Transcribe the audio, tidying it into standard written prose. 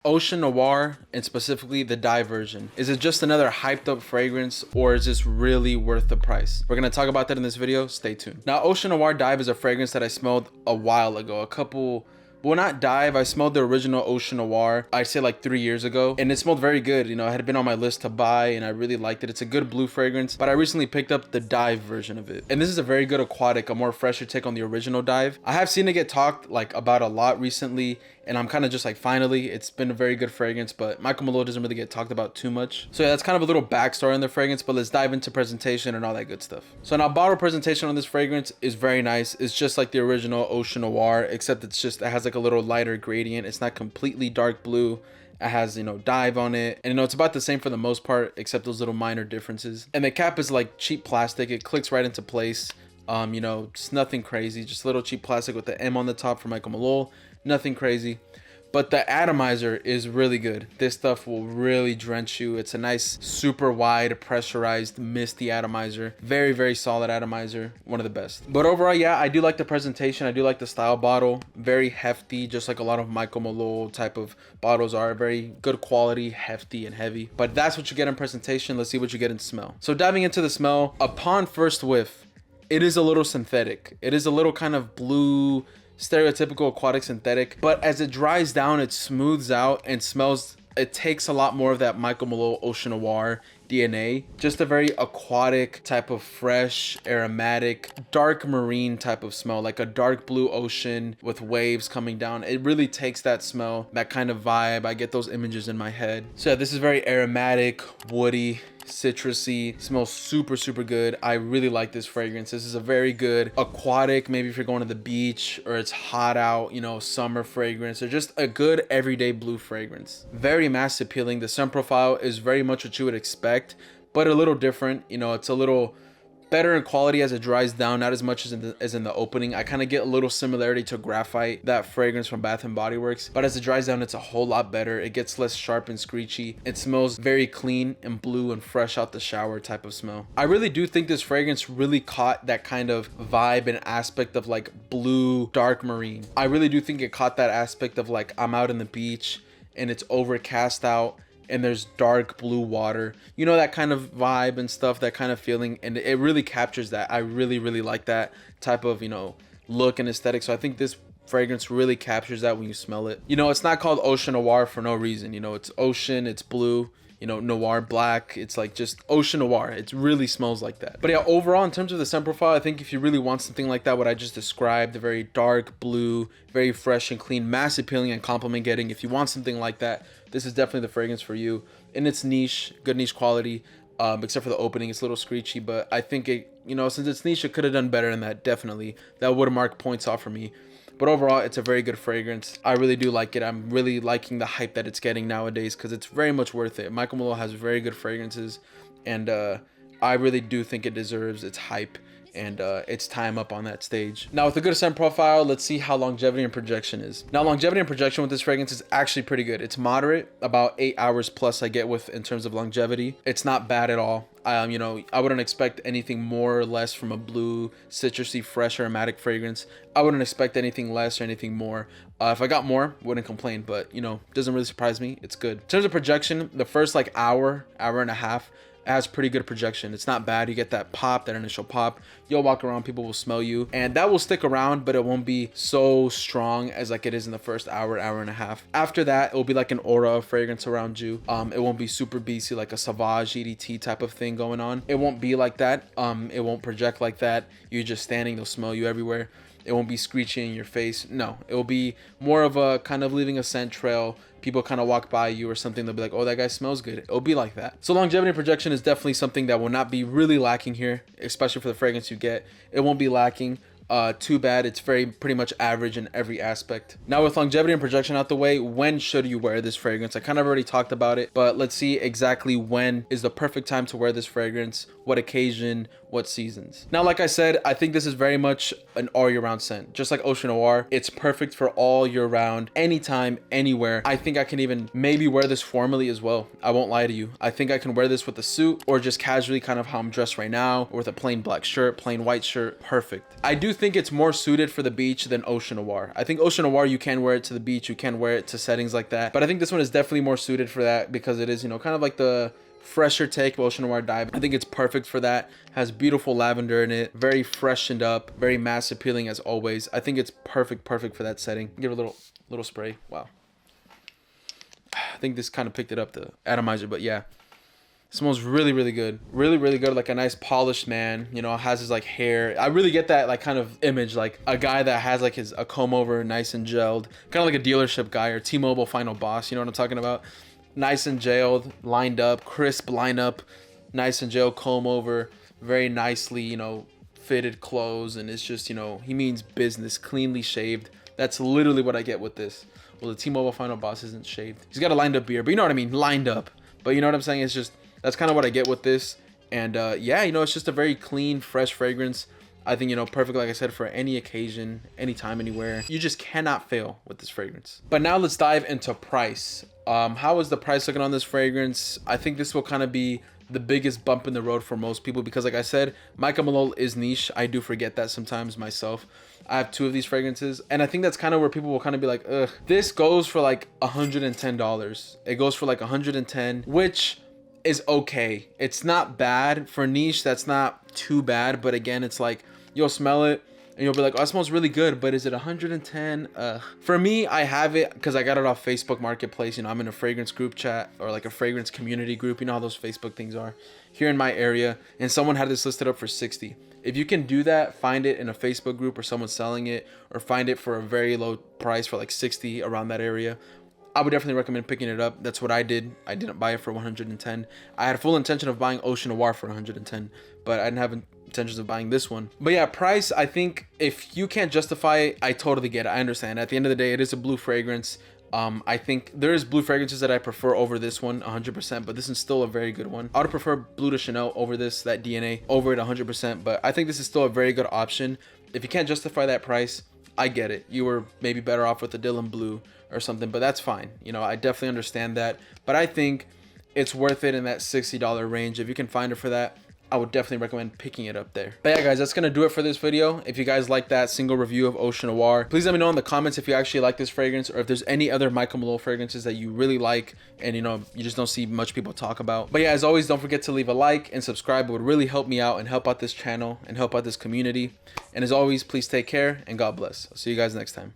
Ocean Noir, and specifically the Dive version. Is it just another hyped up fragrance, or is this really worth the price? We're gonna talk about that in this video. Stay tuned. Now, Ocean Noir Dive is a fragrance that I smelled a while ago, well, not Dive, I smelled the original Ocean Noir, I'd say like 3 years ago, and it smelled very good. You know, it had been on my list to buy and I really liked it. It's a good blue fragrance, but I recently picked up the Dive version of it. And this is a very good aquatic, a more fresher take on the original Dive. I have seen it get talked like about a lot recently, and I'm kind of just like, finally, it's been a very good fragrance, but Michael Malone doesn't really get talked about too much. So yeah, that's kind of a little backstory on the fragrance, but let's dive into presentation and all that good stuff. So now, bottle presentation on this fragrance is very nice. It's just like the original Ocean Noir, except it has like a little lighter gradient. It's not completely dark blue. It has, you know, Dive on it, and you know, it's about the same for the most part, except those little minor differences. And the cap is like cheap plastic. It clicks right into place. You know, just nothing crazy, just a little cheap plastic with the M on the top for Michael Malone. Nothing crazy. But the atomizer is really good. This stuff will really drench you. It's a nice, super wide, pressurized, misty atomizer. Very, very solid atomizer. One of the best. But overall, yeah, I do like the presentation. I do like the style bottle. Very hefty, just like a lot of Michael Malone type of bottles are. Very good quality, hefty and heavy. But that's what you get in presentation. Let's see what you get in smell. So diving into the smell, upon first whiff, it is a little synthetic. It is a little kind of blue, stereotypical aquatic synthetic, but as it dries down, it smooths out and smells. It takes a lot more of that Michael Malone Ocean Noir DNA. Just a very aquatic type of fresh, aromatic, dark marine type of smell, like a dark blue ocean with waves coming down. It really takes that smell, that kind of vibe. I get those images in my head. So yeah, this is very aromatic, woody, citrusy, smells super, super good. I really like this fragrance. This is a very good aquatic, maybe if you're going to the beach or it's hot out, you know, summer fragrance, or just a good everyday blue fragrance. Very mass appealing. The scent profile is very much what you would expect, but a little different. You know, it's a little better in quality as it dries down, not as much as in the opening. I kind of get a little similarity to Graphite, that fragrance from Bath and Body Works, but as it dries down, it's a whole lot better. It gets less sharp and screechy. It smells very clean and blue and fresh out the shower type of smell. I really do think this fragrance really caught that kind of vibe and aspect of like blue, dark marine. I really do think it caught that aspect of like, I'm out in the beach and it's overcast out and there's dark blue water, you know, that kind of vibe and stuff, that kind of feeling, and it really captures that. I really, really like that type of, you know, look and aesthetic. So I think this fragrance really captures that when you smell it. You know, it's not called Ocean Noir for no reason. You know, it's ocean, it's blue, you know, noir black. It's like just Ocean Noir. It really smells like that. But yeah, overall, in terms of the scent profile, I think if you really want something like that, what I just described, the very dark blue, very fresh and clean, mass appealing and compliment getting, if you want something like that, this is definitely the fragrance for you. In its niche, good niche quality, except for the opening, it's a little screechy, but I think it, you know, since it's niche, it could have done better than that. Definitely, that would have marked points off for me. But overall, it's a very good fragrance. I really do like it. I'm really liking the hype that it's getting nowadays because it's very much worth it. Michael Malone has very good fragrances, and I really do think it deserves its hype and its time up on that stage. Now, with a good scent profile, let's see how longevity and projection is. Now, longevity and projection with this fragrance is actually pretty good. It's moderate, about 8 hours plus I get with in terms of longevity. It's not bad at all. You know, I wouldn't expect anything more or less from a blue, citrusy, fresh, aromatic fragrance. I wouldn't expect anything less or anything more. If I got more, wouldn't complain, but you know, doesn't really surprise me. It's good. In terms of projection, the first like hour and a half, it has pretty good projection. It's not bad. You get that pop, that initial pop. You'll walk around, people will smell you, and that will stick around, but it won't be so strong as like it is in the first hour and a half. After that, it will be like an aura of fragrance around you. It won't be super beastie like a Sauvage EDT type of thing going on. It won't be like that. It won't project like that. You're just standing, they'll smell you everywhere. It won't be screeching in your face. No, it will be more of a kind of leaving a scent trail. People kind of walk by you or something, they'll be like, oh, that guy smells good. It'll be like that. So longevity and projection is definitely something that will not be really lacking here, especially for the fragrance you get. It won't be lacking. Too bad. It's pretty much average in every aspect. Now, with longevity and projection out the way, when should you wear this fragrance? I kind of already talked about it, but let's see exactly when is the perfect time to wear this fragrance, what occasion, what seasons. Now, like I said, I think this is very much an all year round scent. Just like Ocean Noir, it's perfect for all year round, anytime, anywhere. I think I can even maybe wear this formally as well. I won't lie to you. I think I can wear this with a suit or just casually, kind of how I'm dressed right now, or with a plain black shirt, plain white shirt. Perfect. I do think it's more suited for the beach than Ocean Noir. I think Ocean Noir, you can wear it to the beach, you can wear it to settings like that, but I think this one is definitely more suited for that because it is, you know, kind of like the fresher take of Ocean Noir Dive. I think it's perfect for that. Has beautiful lavender in it, very freshened up, very mass appealing as always. I think it's perfect for that setting. Give it a little spray. Wow. I think this kind of picked it up, the atomizer, but yeah. It smells really good, really good, like a nice polished man, you know, has his like hair. I really get that like kind of image, like a guy that has like a comb over, nice and gelled, kind of like a dealership guy or T-Mobile final boss, you know what I'm talking about? Nice and gelled, lined up, crisp lineup, nice and gelled comb over, very nicely, you know, fitted clothes, and it's just, you know, he means business, cleanly shaved. That's literally what I get with this. Well, the T-Mobile final boss isn't shaved. He's got a lined up beard, but you know what I mean, lined up. But you know what I'm saying? It's just, that's kind of what I get with this. And yeah, you know, it's just a very clean, fresh fragrance. I think, you know, perfect, like I said, for any occasion, anytime, anywhere. You just cannot fail with this fragrance. But now let's dive into price. How is the price looking on this fragrance? I think this will kind of be the biggest bump in the road for most people because, like I said, Michael Malone is niche. I do forget that sometimes myself. I have 2 of these fragrances, and I think that's kind of where people will kind of be like, ugh. This goes for like $110. It goes for like $110, which is okay. It's not bad for niche. That's not too bad, but again, it's like you'll smell it and you'll be like, oh, it smells really good, but is it 110? For me, I have it because I got it off Facebook Marketplace. You know, I'm in a fragrance group chat or like a fragrance community group. You know how those Facebook things are here in my area, and someone had this listed up for 60. If you can do that, find it in a Facebook group or someone selling it, or find it for a very low price for like 60 around that area, I would definitely recommend picking it up. That's what I did. I didn't buy it for 110. I had full intention of buying Ocean Noir for 110, but I didn't have intentions of buying this one. But yeah, price, I think if you can't justify it, I totally get it. I understand. At the end of the day, it is a blue fragrance. I think there's blue fragrances that I prefer over this one 100%, but this is still a very good one. I would prefer Blue de Chanel over this, that DNA over it 100%, but I think this is still a very good option. If you can't justify that price, I get it. You were maybe better off with the Dylan Blue or something, but that's fine. You know, I definitely understand that, but I think it's worth it in that $60 range. If you can find it for that, I would definitely recommend picking it up there. But yeah, guys, that's gonna do it for this video. If you guys like that single review of Ocean Noir, please let me know in the comments if you actually like this fragrance, or if there's any other Michael Malone fragrances that you really like and, you know, you just don't see much people talk about. But yeah, as always, don't forget to leave a like and subscribe. It would really help me out and help out this channel and help out this community. And as always, please take care and God bless. I'll see you guys next time.